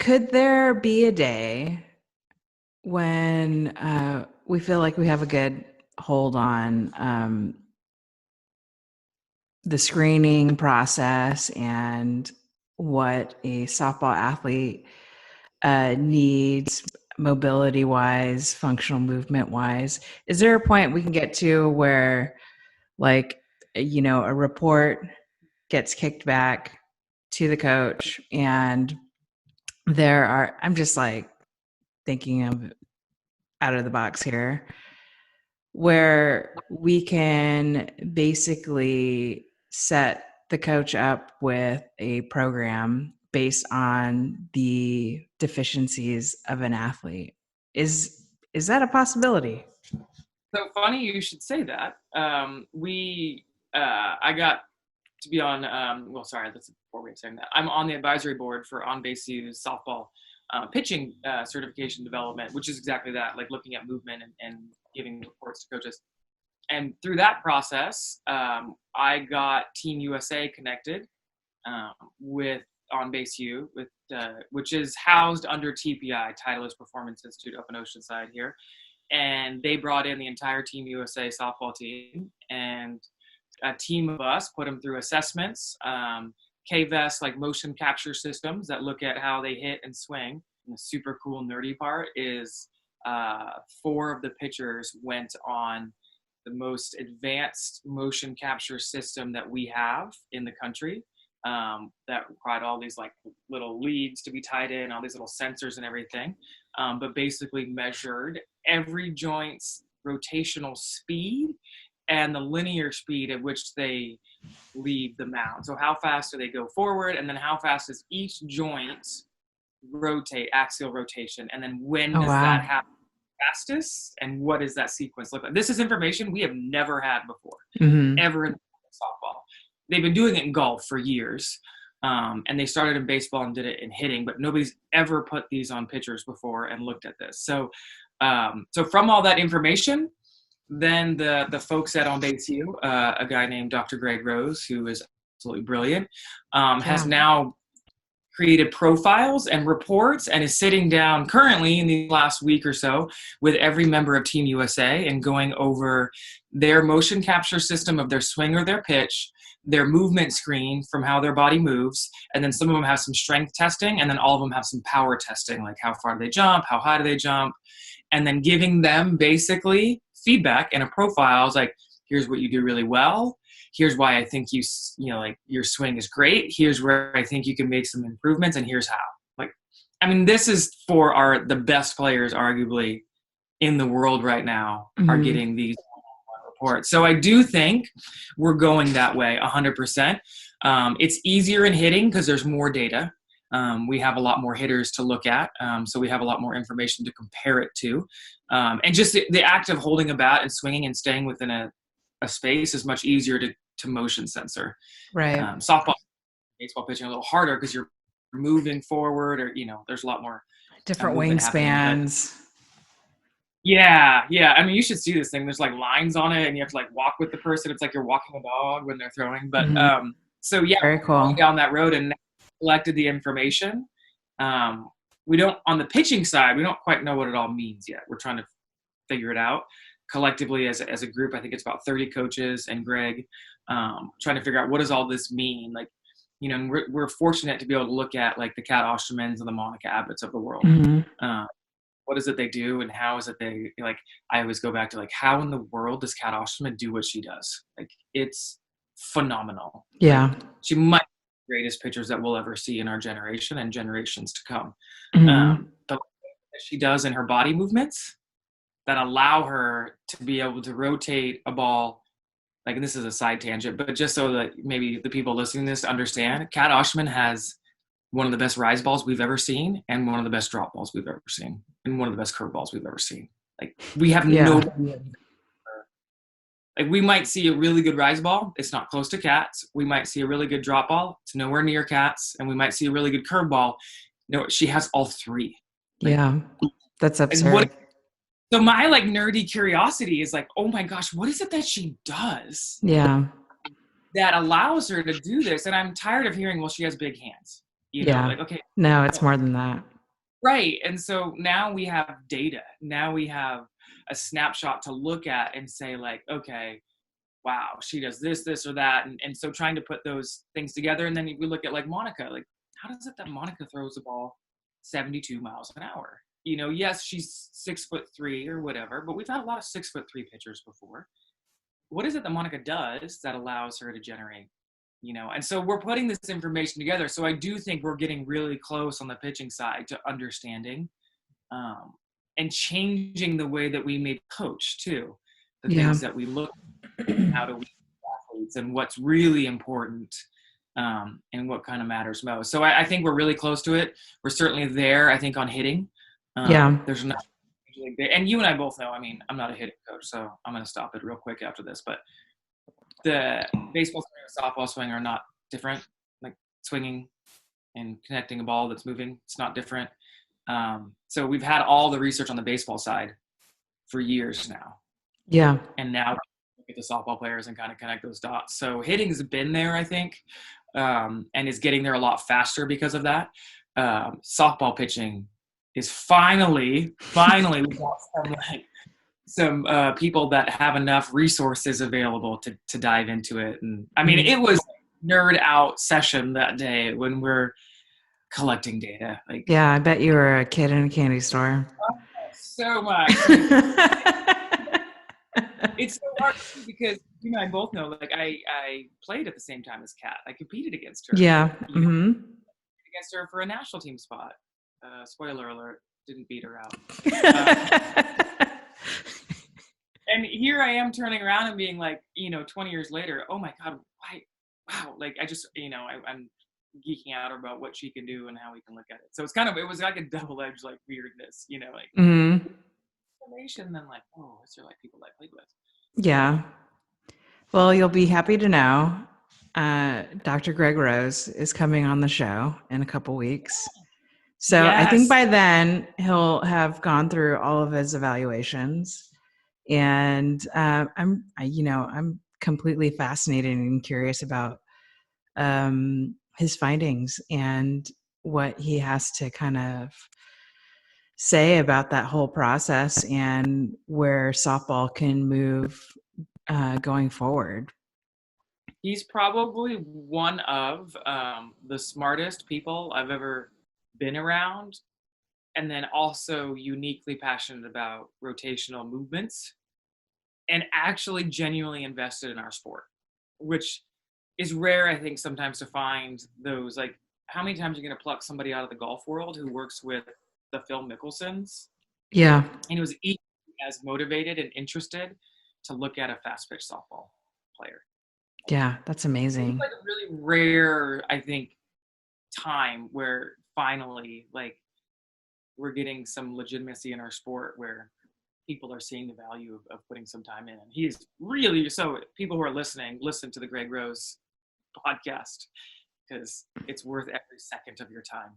Could there be a day when we feel like we have a good hold on the screening process and what a softball athlete needs mobility wise, functional movement wise? Is there a point we can get to where, like, a report gets kicked back to the coach and I'm just like thinking of out of the box here, where we can basically set the coach up with a program based on the deficiencies of an athlete? Is that a possibility? So funny you should say that. I got to be on, sorry, that's before we saying that. I'm on the advisory board for On Base U's softball pitching certification development, which is exactly that, like looking at movement and giving reports to coaches. And through that process, I got Team USA connected with On Base U, which is housed under TPI, Titleist Performance Institute up in Oceanside here. And they brought in the entire Team USA softball team, and a team of us put them through assessments, KVS, like motion capture systems that look at how they hit and swing. And the super cool nerdy part is 4 of the pitchers went on the most advanced motion capture system that we have in the country, that required all these like little leads to be tied in, all these little sensors and everything, but basically measured every joint's rotational speed and the linear speed at which they leave the mound. So how fast do they go forward, and then how fast does each joint rotate, axial rotation, and then when does that happen fastest, and what does that sequence look like? This is information we have never had before, ever in softball. They've been doing it in golf for years, and they started in baseball and did it in hitting, but nobody's ever put these on pitchers before and looked at this. So from all that information, then the folks at On Base U, a guy named Dr. Greg Rose, who is absolutely brilliant, has now created profiles and reports and is sitting down currently in the last week or so with every member of Team USA and going over their motion capture system of their swing or their pitch, their movement screen from how their body moves, and then some of them have some strength testing, and then all of them have some power testing, like how far do they jump, how high do they jump, and then giving them basically feedback and a profile. It's like, here's what you do really well. Here's why I think like your swing is great. Here's where I think you can make some improvements, and here's how. Like, I mean, this is for the best players, arguably, in the world right now, are getting these reports. So I do think we're going that way 100%. It's easier in hitting because there's more data. We have a lot more hitters to look at, so we have a lot more information to compare it to. And just the act of holding a bat and swinging and staying within a space is much easier to motion sensor. Right. Softball, baseball pitching a little harder because you're moving forward, or there's a lot more different wingspans. Yeah. I mean, you should see this thing. There's like lines on it, and you have to like walk with the person. It's like you're walking a dog when they're throwing. But so yeah, very cool. Going down that road and collected the information. We don't, on the pitching side, we don't quite know what it all means yet. We're trying to figure it out collectively as a group. I think it's about 30 coaches and Greg, trying to figure out what does all this mean. Like, and we're fortunate to be able to look at like the Kat Ostermans and the Monica Abbotts of the world. What is it they do, and how is it they, like, I always go back to like, how in the world does Kat Osterman do what she does? Like, it's phenomenal. Yeah. Like, she might be the greatest pitchers that we'll ever see in our generation and generations to come. The she does in her body movements that allow her to be able to rotate a ball, like, and this is a side tangent, but just so that maybe the people listening to this understand, Kat Osterman has one of the best rise balls we've ever seen, and one of the best drop balls we've ever seen, and one of the best curve balls we've ever seen. Like, we have no, like, we might see a really good rise ball. It's not close to Kat's. We might see a really good drop ball. It's nowhere near Kat's. And we might see a really good curve ball. No, she has all three. Like, yeah. That's absurd. So my like nerdy curiosity is like, oh my gosh, what is it that she does? Yeah. That allows her to do this? And I'm tired of hearing, well, she has big hands. You know, like, okay. No, it's more than that. Right. And so now we have data. Now we have a snapshot to look at and say, like, okay, wow, she does this or that. And so trying to put those things together. And then we look at like Monica, like, how does it that Monica throws the ball 72 miles an hour? You know, yes, she's 6'3" or whatever, but we've had a lot of 6'3" pitchers before. What is it that Monica does that allows her to generate, you know? And so we're putting this information together. So I do think we're getting really close on the pitching side to understanding and changing the way that we may coach too. The things that we look at, how do we athletes and what's really important and what kind of matters most. So I think we're really close to it. We're certainly there, I think, on hitting. There's not, and you and I both know, I mean, I'm not a hitting coach, so I'm going to stop it real quick after this, but the baseball swing and softball swing are not different. Like swinging and connecting a ball that's moving, it's not different. So we've had all the research on the baseball side for years now. Yeah. And now look at the softball players and kind of connect those dots. So hitting has been there, I think, and is getting there a lot faster because of that. Softball pitching is finally we got some people that have enough resources available to dive into it. And I mean, it was nerd out session that day when we're collecting data. Like, yeah, I bet you were a kid in a candy store. So much. It's so hard because you and I both know, like, I played at the same time as Kat. I competed against her. Yeah. Against her for a national team spot. Spoiler alert, didn't beat her out. And here I am turning around and being like, 20 years later, oh my God, why? Wow. Like, I just, I'm geeking out about what she can do and how we can look at it. So it was like a double-edged, like, weirdness, like information, then like, oh, is there like people I played with? Yeah. Well, you'll be happy to know Dr. Greg Rose is coming on the show in a couple weeks. So I think by then he'll have gone through all of his evaluations, and I'm completely fascinated and curious about his findings and what he has to kind of say about that whole process and where softball can move going forward. He's probably one of the smartest people I've ever been around, and then also uniquely passionate about rotational movements and actually genuinely invested in our sport, which is rare, I think, sometimes to find those. Like, how many times are you going to pluck somebody out of the golf world who works with the Phil Mickelsons? Yeah. And he was equally as motivated and interested to look at a fast pitch softball player. Yeah, that's amazing. It's like a really rare, I think, time where finally, like, we're getting some legitimacy in our sport where people are seeing the value of putting some time in. And he's really, so people who are listening, listen to the Greg Rose podcast because it's worth every second of your time.